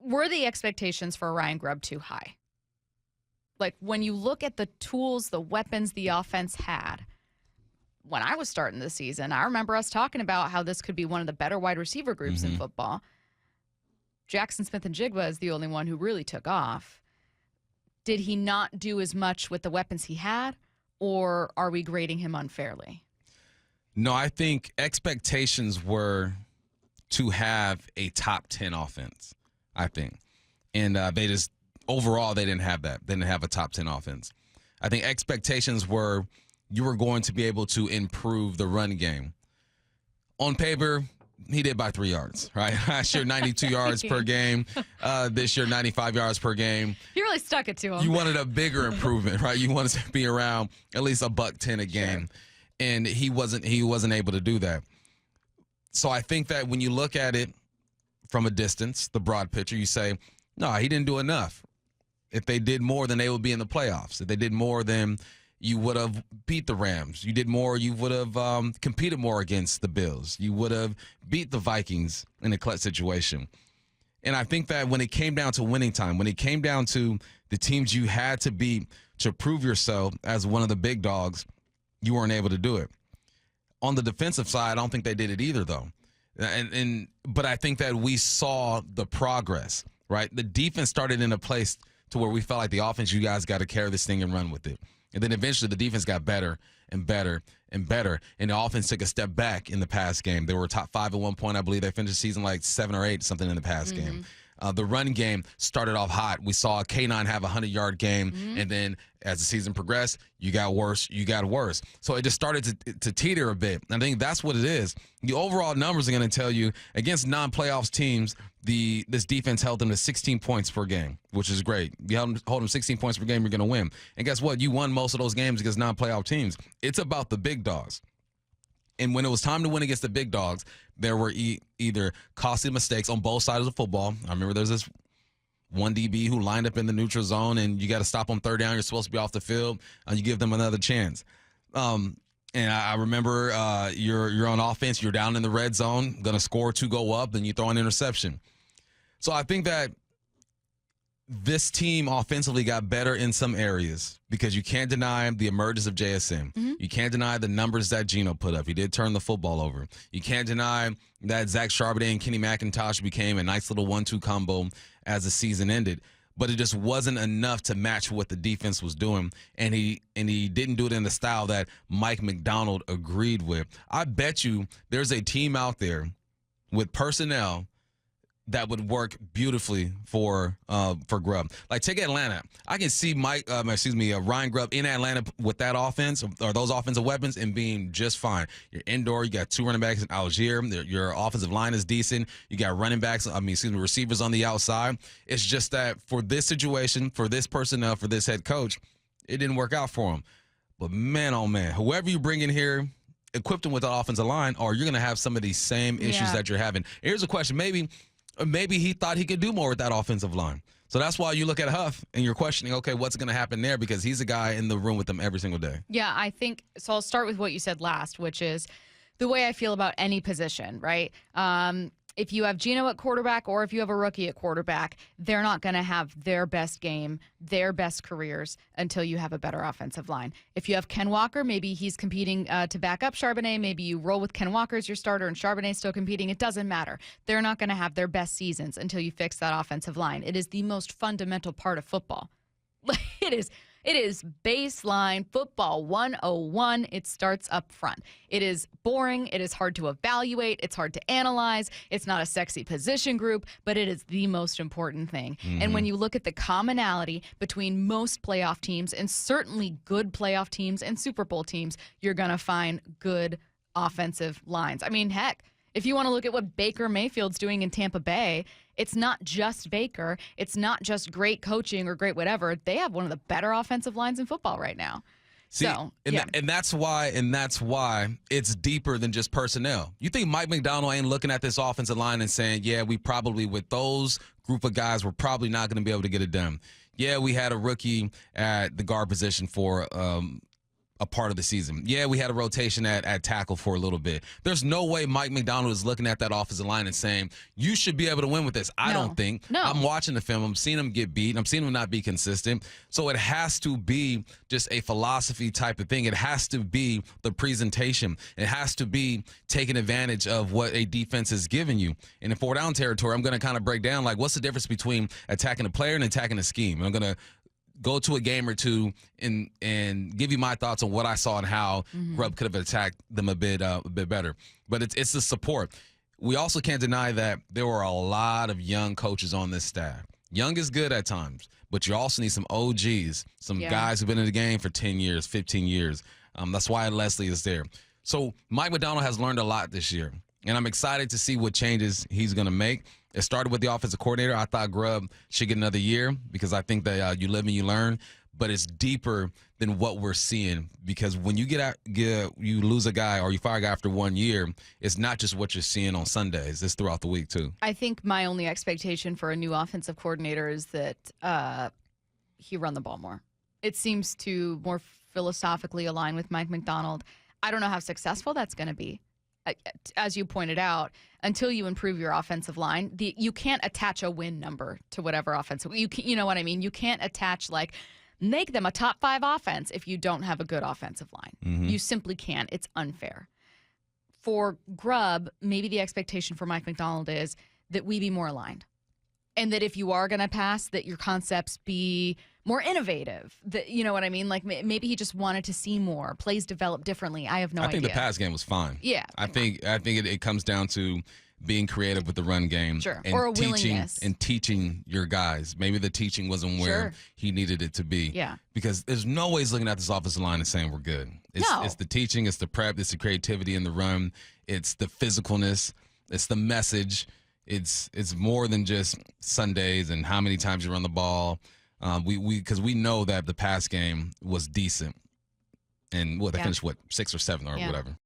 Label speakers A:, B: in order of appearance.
A: were the expectations for Ryan Grubb too high? Like, when you look at the tools, the weapons the offense had, when I was starting the season, I remember us talking about how this could be one of the better wide receiver groups in football. Jackson Smith-Njigba is the only one who really took off. Did he not do as much with the weapons he had, or are we grading him unfairly?
B: No, I think expectations were to have a top 10 offense, I think. And overall, they didn't have that. They didn't have a top 10 offense. I think expectations were you were going to be able to improve the run game. On paper, he did by 3 yards, right? Last year, 92 yards per game. This year, 95 yards per game.
A: You really stuck it to him.
B: You wanted a bigger improvement, right? You wanted to be around at least $110 a game. Sure. And he wasn't able to do that. So I think that when you look at it from a distance, the broad picture, you say, no, he didn't do enough. If they did more, then they would be in the playoffs. If they did more, then you would have beat the Rams. You did more, you would have competed more against the Bills. You would have beat the Vikings in a clutch situation. And I think that when it came down to winning time, when it came down to the teams you had to beat to prove yourself as one of the big dogs, you weren't able to do it. On the defensive side, I don't think they did it either, though. But I think that we saw the progress, right? The defense started in a place to where we felt like the offense, you guys got to carry this thing and run with it. And then eventually the defense got better and better and better. And the offense took a step back in the past game. They were top 5 at one point. I believe they finished the season like 7 or 8, something in the past game. The run game started off hot. We saw K9 have a 100-yard game, and then as the season progressed, you got worse. So it just started to teeter a bit. And I think that's what it is. The overall numbers are going to tell you, against non-playoffs teams, this defense held them to 16 points per game, which is great. You hold them 16 points per game, you're going to win. And guess what? You won most of those games against non-playoff teams. It's about the big dogs. And when it was time to win against the big dogs, there were either costly mistakes on both sides of the football. I remember there's this one DB who lined up in the neutral zone, and you got to stop on third down. You're supposed to be off the field, and you give them another chance. And I remember you're on offense. You're down in the red zone, going to score 2, go up, and you throw an interception. So I think that this team offensively got better in some areas because you can't deny the emergence of JSN. You can't deny the numbers that Geno put up. He did turn the football over. You can't deny that Zach Charbonnet and Kenny McIntosh became a nice little 1-2 combo as the season ended. But it just wasn't enough to match what the defense was doing, and he didn't do it in the style that Mike McDonald agreed with. I bet you there's a team out there with personnel that would work beautifully for Grubb. Like, take Atlanta. I can see Ryan Grubb in Atlanta with that offense or those offensive weapons and being just fine. You're indoor. You got 2 running backs in Algier. Your offensive line is decent. You got receivers on the outside. It's just that for this situation, for this personnel, for this head coach, it didn't work out for him. But man, oh man, whoever you bring in here, equip them with the offensive line, or you're going to have some of these same issues that you're having. Here's a question. Maybe he thought he could do more with that offensive line. So that's why you look at Huff and you're questioning, okay, what's going to happen there? Because he's a guy in the room with them every single day.
A: Yeah, I think so. I'll start with what you said last, which is the way I feel about any position, right? If you have Geno at quarterback or if you have a rookie at quarterback, they're not going to have their best game, their best careers until you have a better offensive line. If you have Ken Walker, maybe he's competing to back up Charbonnet. Maybe you roll with Ken Walker as your starter and Charbonnet's still competing. It doesn't matter. They're not going to have their best seasons until you fix that offensive line. It is the most fundamental part of football. It is baseline football 101. It starts up front. It is boring. It is hard to evaluate. It's hard to analyze. It's not a sexy position group, but it is the most important thing. And when you look at the commonality between most playoff teams and certainly good playoff teams and Super Bowl teams, you're going to find good offensive lines. I mean, heck, if you want to look at what Baker Mayfield's doing in Tampa Bay, it's not just Baker. It's not just great coaching or great whatever. They have one of the better offensive lines in football right now.
B: See, and that's why it's deeper than just personnel. You think Mike McDonald ain't looking at this offensive line and saying, yeah, we probably, with those group of guys, we're probably not going to be able to get it done. Yeah, we had a rookie at the guard position for a part of the season. Yeah, we had a rotation at tackle for a little bit. There's no way Mike McDonald is looking at that offensive line and saying, you should be able to win with this. I don't think.
A: No.
B: I'm watching the film. I'm seeing him get beat. I'm seeing him not be consistent. So it has to be just a philosophy type of thing. It has to be the presentation. It has to be taking advantage of what a defense is giving you. And in 4-down territory, I'm going to kind of break down, like, what's the difference between attacking a player and attacking a scheme? And I'm going to go to a game or two and give you my thoughts on what I saw and how Grubb could have attacked them a bit better. But it's the support. We also can't deny that there were a lot of young coaches on this staff. Young is good at times, but you also need some OGs, some guys who've been in the game for 10 years, 15 years. That's why Leslie is there. So Mike McDonald has learned a lot this year, and I'm excited to see what changes he's going to make. It started with the offensive coordinator. I thought Grubb should get another year because I think that you live and you learn. But it's deeper than what we're seeing because when you you lose a guy or you fire a guy after 1 year, it's not just what you're seeing on Sundays. It's throughout the week too.
A: I think my only expectation for a new offensive coordinator is that he run the ball more. It seems to more philosophically align with Mike McDonald. I don't know how successful that's going to be. As you pointed out, until you improve your offensive line, you can't attach a win number to whatever offensive. You know what I mean? You can't attach, like, make them a top 5 offense if you don't have a good offensive line. You simply can't. It's unfair. For Grubb, maybe the expectation for Mike McDonald is that we be more aligned. And that if you are going to pass, that your concepts be more innovative. That, you know what I mean? Like maybe he just wanted to see more plays develop differently. I have no idea.
B: I think the pass game was fine.
A: Yeah,
B: I think it comes down to being creative with the run game,
A: and or a
B: teaching
A: willingness
B: and teaching your guys. Maybe the teaching wasn't where he needed it to be.
A: Yeah,
B: because there's no ways looking at this offensive line and saying we're good. It's the teaching, it's the prep, it's the creativity in the run, it's the physicalness, it's the message. It's more than just Sundays and how many times you run the ball. Because we know that the pass game was decent, and they finished 6 or 7 or whatever.